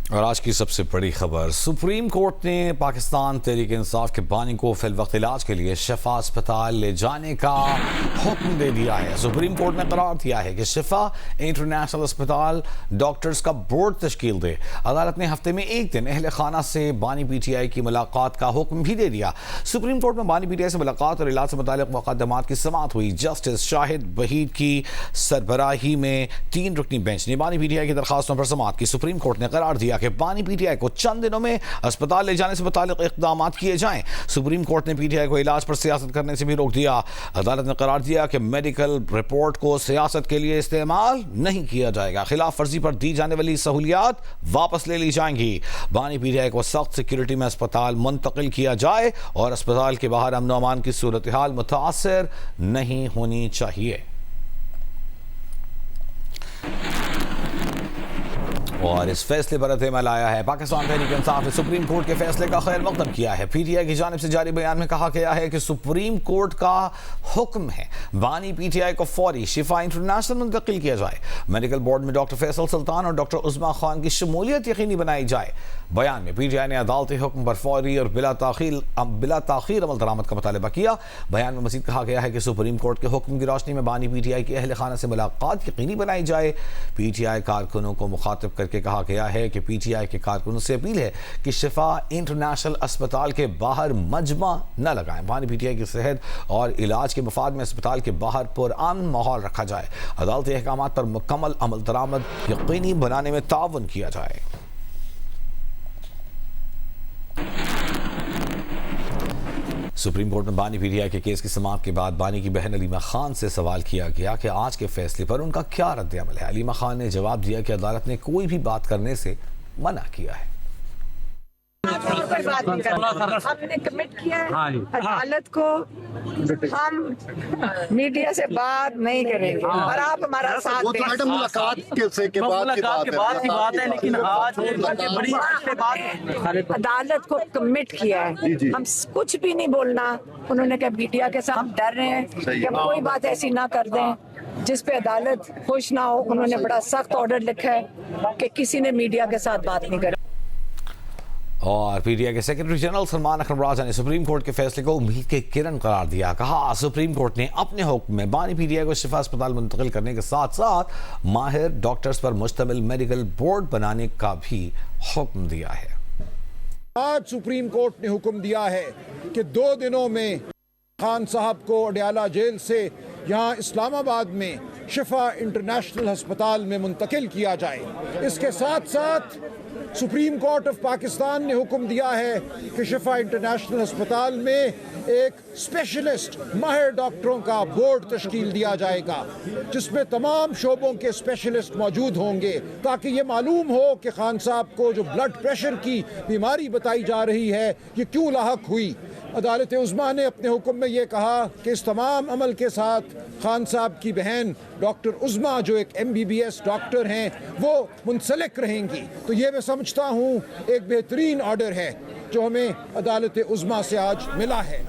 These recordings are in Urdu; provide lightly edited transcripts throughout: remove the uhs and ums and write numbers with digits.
اور آج کی سب سے بڑی خبر، سپریم کورٹ نے پاکستان تحریک انصاف کے بانی کو فی الوقت علاج کے لیے شفا اسپتال لے جانے کا حکم دے دیا ہے۔ سپریم کورٹ نے قرار دیا ہے کہ شفا انٹرنیشنل اسپتال ڈاکٹرز کا بورڈ تشکیل دے۔ عدالت نے ہفتے میں ایک دن اہل خانہ سے بانی پی ٹی آئی کی ملاقات کا حکم بھی دے دیا۔ سپریم کورٹ میں بانی پی ٹی آئی سے ملاقات اور علاج سے متعلق مقدمات کی سماعت ہوئی۔ جسٹس شاہد وحید کی سربراہی میں 3 رکنی بینچ نے بانی پی ٹی آئی کی درخواستوں پر سماعت کی۔ سپریم کورٹ نے قرار دیا کہ بانی پی ٹی آئی کو چند دنوں میں اسپتال لے جانے سے متعلق اقدامات کیے جائیں۔ سپریم کورٹ نے پی ٹی آئی کو علاج پر سیاست کرنے سے بھی روک دیا۔ عدالت نے قرار دیا کہ میڈیکل رپورٹ کو سیاست کے لیے استعمال نہیں کیا جائے گا۔ خلاف ورزی پر دی جانے والی سہولیات واپس لے لی جائیں گی۔ بانی پی ٹی آئی کو سخت سیکیورٹی میں اسپتال منتقل کیا جائے اور اسپتال کے باہر امن و امان کی صورتحال متاثر نہیں ہونی چاہیے۔ اور اس فیصلے پر رد عمل آیا ہے۔ پاکستان تحریک انصاف نے سپریم کورٹ کے فیصلے کا خیر مقدم کیا ہے۔ پی ٹی آئی کی جانب سے جاری بیان میں کہا گیا ہے کہ سپریم کورٹ کا حکم ہے بانی پی ٹی آئی کو فوری شفا انٹرنیشنل منتقل کیا جائے۔ میڈیکل بورڈ میں ڈاکٹر فیصل سلطان اور ڈاکٹر عظمیٰ خان کی شمولیت یقینی بنائی جائے۔ بیان میں پی ٹی آئی نے عدالتی حکم پر فوری اور بلا تاخیر عمل درآمد کا مطالبہ کیا۔ بیان میں مزید کہا گیا ہے کہ سپریم کورٹ کے حکم کی روشنی میں بانی پی ٹی آئی کے اہل خانہ سے ملاقات یقینی بنائی جائے۔ پی ٹی آئی کارکنوں کو مخاطب کر کے کہا گیا ہے کہ پی ٹی آئی کے کارکنوں سے اپیل ہے کہ شفا انٹرنیشنل اسپتال کے باہر مجمع نہ لگائیں۔ بانی پی ٹی آئی کی صحت اور علاج کے مفاد میں اسپتال کے باہر پرامن ماحول رکھا جائے۔ عدالتی احکامات پر مکمل عمل درآمد یقینی بنانے میں تعاون کیا جائے۔ سپریم کورٹ میں بانی پی ٹی آئی کے کیس کی سماعت کے بعد بانی کی بہن علیمہ خان سے سوال کیا گیا کہ آج کے فیصلے پر ان کا کیا رد عمل ہے۔ علیمہ خان نے جواب دیا کہ عدالت نے کوئی بھی بات کرنے سے منع کیا ہے۔ ہم نے کمٹ کیا ہے عدالت کو، ہم میڈیا سے بات نہیں کریں گے اور آپ ہمارا ساتھ دیں۔ ملاقات کے بعد کی بات ہے، لیکن آج بڑی عدالت کو کمٹ کیا ہے، ہم کچھ بھی نہیں بولنا۔ انہوں نے کہا میڈیا کے ساتھ ہم ڈر رہے ہیں کہ ہم کوئی بات ایسی نہ کر دیں جس پہ عدالت خوش نہ ہو۔ انہوں نے بڑا سخت آرڈر لکھا ہے کہ کسی نے میڈیا کے ساتھ بات نہیں کرنی۔ اور پی ٹی آئی کے سیکرٹری جنرل سلمان اکرم راجہ نے سپریم کورٹ کے فیصلے کو امید کے کرن قرار دیا۔ کہا سپریم کورٹ نے اپنے حکم میں بانی پی ٹی آئی کو شفا اسپتال منتقل کرنے کے ساتھ ساتھ ماہر ڈاکٹرز پر مشتمل میڈیکل بورڈ بنانے کا بھی حکم دیا ہے۔ آج سپریم کورٹ نے حکم دیا ہے کہ 2 دنوں میں خان صاحب کو اڈیالہ جیل سے یہاں اسلام آباد میں شفا انٹرنیشنل ہسپتال میں منتقل کیا جائے۔ اس کے ساتھ ساتھ سپریم کورٹ آف پاکستان نے حکم دیا ہے کہ شفا انٹرنیشنل ہسپتال میں ایک اسپیشلسٹ ماہر ڈاکٹروں کا بورڈ تشکیل دیا جائے گا جس میں تمام شعبوں کے اسپیشلسٹ موجود ہوں گے، تاکہ یہ معلوم ہو کہ خان صاحب کو جو بلڈ پریشر کی بیماری بتائی جا رہی ہے یہ کیوں لاحق ہوئی۔ عدالت عظمیٰ نے اپنے حکم میں یہ کہا کہ اس تمام عمل کے ساتھ خان صاحب کی بہن ڈاکٹر عظمیٰ جو ایک MBBS ڈاکٹر ہیں وہ منسلک رہیں گی۔ تو یہ میں سمجھتا ہوں ایک بہترین آرڈر ہے جو ہمیں عدالت عظمیٰ سے آج ملا ہے۔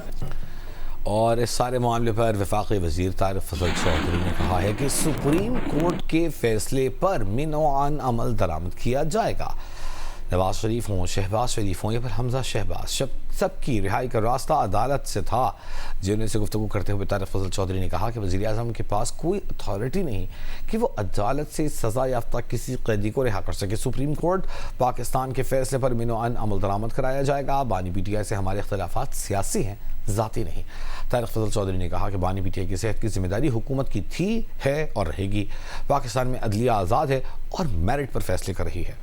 اور اس سارے معاملے پر وفاقی وزیر طارق فضل چودھری نے کہا ہے کہ سپریم کورٹ کے فیصلے پر منوعاً عمل درآمد کیا جائے گا۔ نواز شریف ہوں، شہباز شریف ہوں یا پھر حمزہ شہباز، سب کی رہائی کا راستہ عدالت سے تھا۔ جنہوں سے گفتگو کرتے ہوئے طارق فضل چودھری نے کہا کہ وزیر اعظم کے پاس کوئی اتھارٹی نہیں کہ وہ عدالت سے سزا یافتہ کسی قیدی کو رہا کر سکے۔ سپریم کورٹ پاکستان کے فیصلے پر منوعاً عمل درآمد کرایا جائے گا۔ بانی پی ٹی آئی سے ہمارے اختلافات سیاسی ہیں، ذاتی نہیں۔ طارق فضل چودھری نے کہا کہ بانی پی ٹی آئی کی صحت کی ذمہ داری حکومت کی تھی، ہے اور رہے گی۔ پاکستان میں عدلیہ آزاد ہے اور میرٹ پر فیصلے کر رہی ہے۔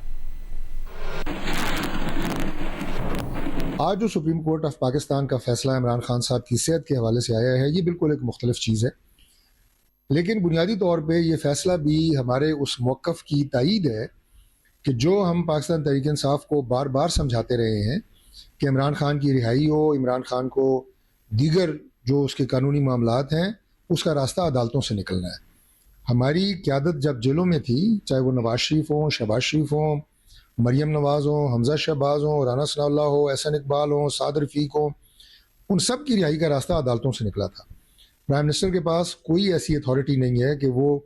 آج جو سپریم کورٹ آف پاکستان کا فیصلہ عمران خان صاحب کی صحت کے حوالے سے آیا ہے یہ بالکل ایک مختلف چیز ہے، لیکن بنیادی طور پہ یہ فیصلہ بھی ہمارے اس موقف کی تائید ہے کہ جو ہم پاکستان تحریک انصاف کو بار بار سمجھاتے رہے ہیں کہ عمران خان کی رہائی ہو، عمران خان کو دیگر جو اس کے قانونی معاملات ہیں اس کا راستہ عدالتوں سے نکلنا ہے۔ ہماری قیادت جب جیلوں میں تھی، چاہے وہ نواز شریف ہوں، شہباز شریف ہوں، مریم نواز ہوں، حمزہ شہباز ہوں، رانا ثناء اللہ ہو، احسن اقبال ہوں، سعد رفیق ہوں، ان سب کی رہائی کا راستہ عدالتوں سے نکلا تھا۔ پرائم منسٹر کے پاس کوئی ایسی اتھارٹی نہیں ہے کہ وہ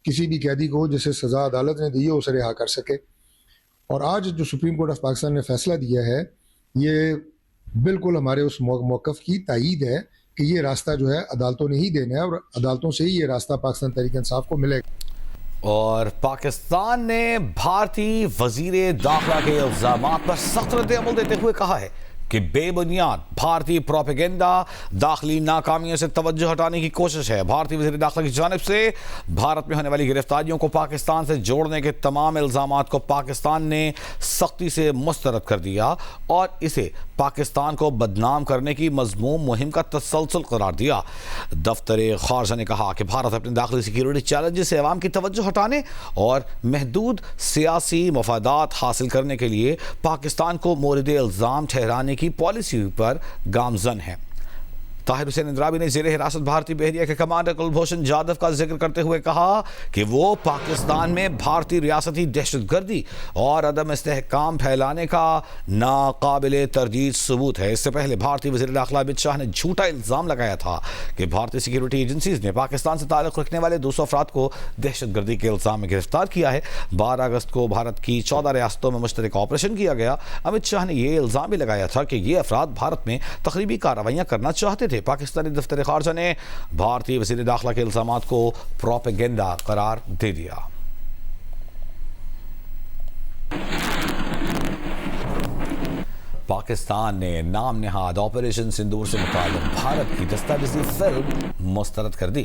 کسی بھی قیدی کو جسے سزا عدالت نے دی ہے اسے رہا کر سکے۔ اور آج جو سپریم کورٹ آف پاکستان نے فیصلہ دیا ہے یہ بالکل ہمارے اس موقف کی تائید ہے کہ یہ راستہ جو ہے عدالتوں نے ہی دینا ہے اور عدالتوں سے ہی یہ راستہ پاکستان تحریک انصاف کو ملے گا۔ اور پاکستان نے بھارتی وزیر داخلہ کے الزامات پر سخت رد عمل دیتے ہوئے کہا ہے کہ بے بنیاد بھارتی پروپیگنڈا داخلی ناکامیوں سے توجہ ہٹانے کی کوشش ہے۔ بھارتی وزیر داخلہ کی جانب سے بھارت میں ہونے والی گرفتاریوں کو پاکستان سے جوڑنے کے تمام الزامات کو پاکستان نے سختی سے مسترد کر دیا اور اسے پاکستان کو بدنام کرنے کی مذموم مہم کا تسلسل قرار دیا۔ دفتر خارجہ نے کہا کہ بھارت اپنے داخلی سیکیورٹی چیلنجز سے عوام کی توجہ ہٹانے اور محدود سیاسی مفادات حاصل کرنے کے لیے پاکستان کو مورد الزام ٹھہرانے کی پالیسی پر گامزن ہے۔ طاہر حسین اندرابی نے زیر حراست بھارتی بحریہ کے کمانڈر کلبھوشن جادو کا ذکر کرتے ہوئے کہا کہ وہ پاکستان میں بھارتی ریاستی دہشت گردی اور عدم استحکام پھیلانے کا ناقابل تردید ثبوت ہے۔ اس سے پہلے بھارتی وزیر داخلہ امت شاہ نے جھوٹا الزام لگایا تھا کہ بھارتی سیکیورٹی ایجنسیز نے پاکستان سے تعلق رکھنے والے 200 افراد کو دہشت گردی کے الزام میں گرفتار کیا ہے۔ 12 اگست کو بھارت کی 14 ریاستوں میں مشترکہ آپریشن کیا گیا۔ امت شاہ نے یہ الزام بھی لگایا تھا کہ یہ افراد بھارت میں تخریبی کارروائیاں کرنا چاہتے تھے۔ پاکستانی دفتر خارجہ نے بھارتی وزیر داخلہ کے الزامات کو پروپیگنڈا قرار دے دیا۔ پاکستان نے نام نہاد آپریشن سندور سے متعلق بھارت کی دستاویزی فلم مسترد کر دی۔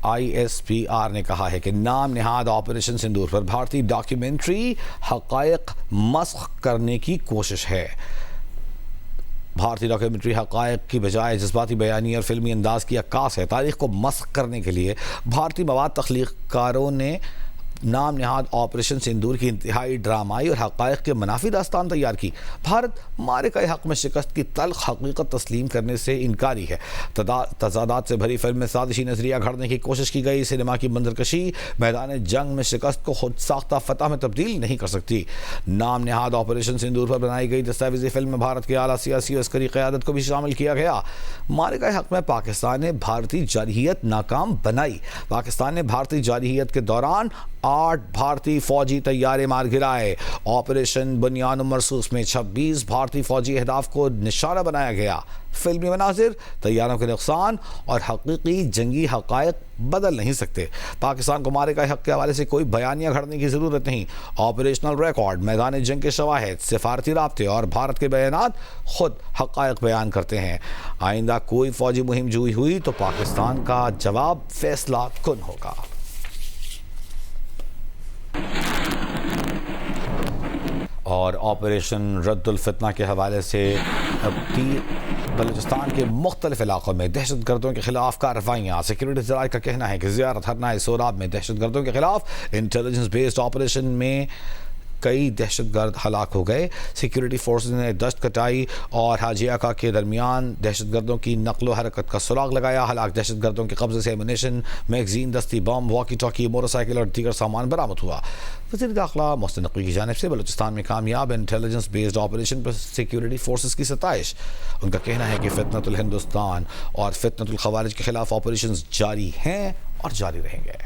ISPR نے کہا ہے کہ نام نہاد آپریشن سندور پر بھارتی ڈاکیومنٹری حقائق مسخ کرنے کی کوشش ہے۔ بھارتی ڈاکیومنٹری حقائق کی بجائے جذباتی بیانی اور فلمی انداز کی عکاس ہے۔ تاریخ کو مسخ کرنے کے لیے بھارتی مواد تخلیق کاروں نے نام نہاد آپریشن سندور کی انتہائی ڈرامائی اور حقائق کے منافی داستان تیار کی۔ بھارت معرکہ حق میں شکست کی تلخ حقیقت تسلیم کرنے سے انکاری ہے۔ تضادات سے بھری فلم میں سازشی نظریہ گھڑنے کی کوشش کی گئی۔ سینما کی منظرکشی میدان جنگ میں شکست کو خود ساختہ فتح میں تبدیل نہیں کر سکتی۔ نام نہاد آپریشن سندور پر بنائی گئی دستاویزی فلم میں بھارت کی اعلیٰ سیاسی اور عسکری قیادت کو بھی شامل کیا گیا۔ معرکہ حق میں پاکستان نے بھارتی جارحیت ناکام بنائی۔ پاکستان نے بھارتی جارحیت کے دوران 8 بھارتی فوجی طیارے مار گرائے۔ آپریشن بنیان و مرصوص میں 26 بھارتی فوجی اہداف کو نشانہ بنایا گیا۔ فلمی مناظر، طیاروں کے نقصان اور حقیقی جنگی حقائق بدل نہیں سکتے۔ پاکستان کو معرکہ حق کے حوالے سے کوئی بیانیہ گھڑنے کی ضرورت نہیں۔ آپریشنل ریکارڈ، میدان جنگ کے شواہد، سفارتی رابطے اور بھارت کے بیانات خود حقائق بیان کرتے ہیں۔ آئندہ کوئی فوجی مہم جوئی ہوئی تو پاکستان کا جواب فیصلہ کن ہوگا۔ اور آپریشن رد الفتنہ کے حوالے سے بلوچستان کے مختلف علاقوں میں دہشت گردوں کے خلاف کارروائیاں۔ سیکیورٹی ذرائع کا کہنا ہے کہ زیارت ہرنائے سوراب میں دہشت گردوں کے خلاف انٹیلیجنس بیسڈ آپریشن میں کئی دہشت گرد ہلاک ہو گئے۔ سیکیورٹی فورسز نے دشت کٹائی اور حاجی آقا کے درمیان دہشت گردوں کی نقل و حرکت کا سراغ لگایا۔ ہلاک دہشت گردوں کے قبضے سے ایمونیشن، میگزین، دستی بم، واکی ٹاکی، موٹر سائیکل اور دیگر سامان برآمد ہوا۔ وزیر داخلہ محسن نقوی کی جانب سے بلوچستان میں کامیاب انٹیلیجنس بیسڈ آپریشن پر سیکیورٹی فورسز کی ستائش۔ ان کا کہنا ہے کہ فتنۃ الہندوستان اور فتنۃ الخوارج کے خلاف آپریشنز جاری ہیں اور جاری رہیں گے۔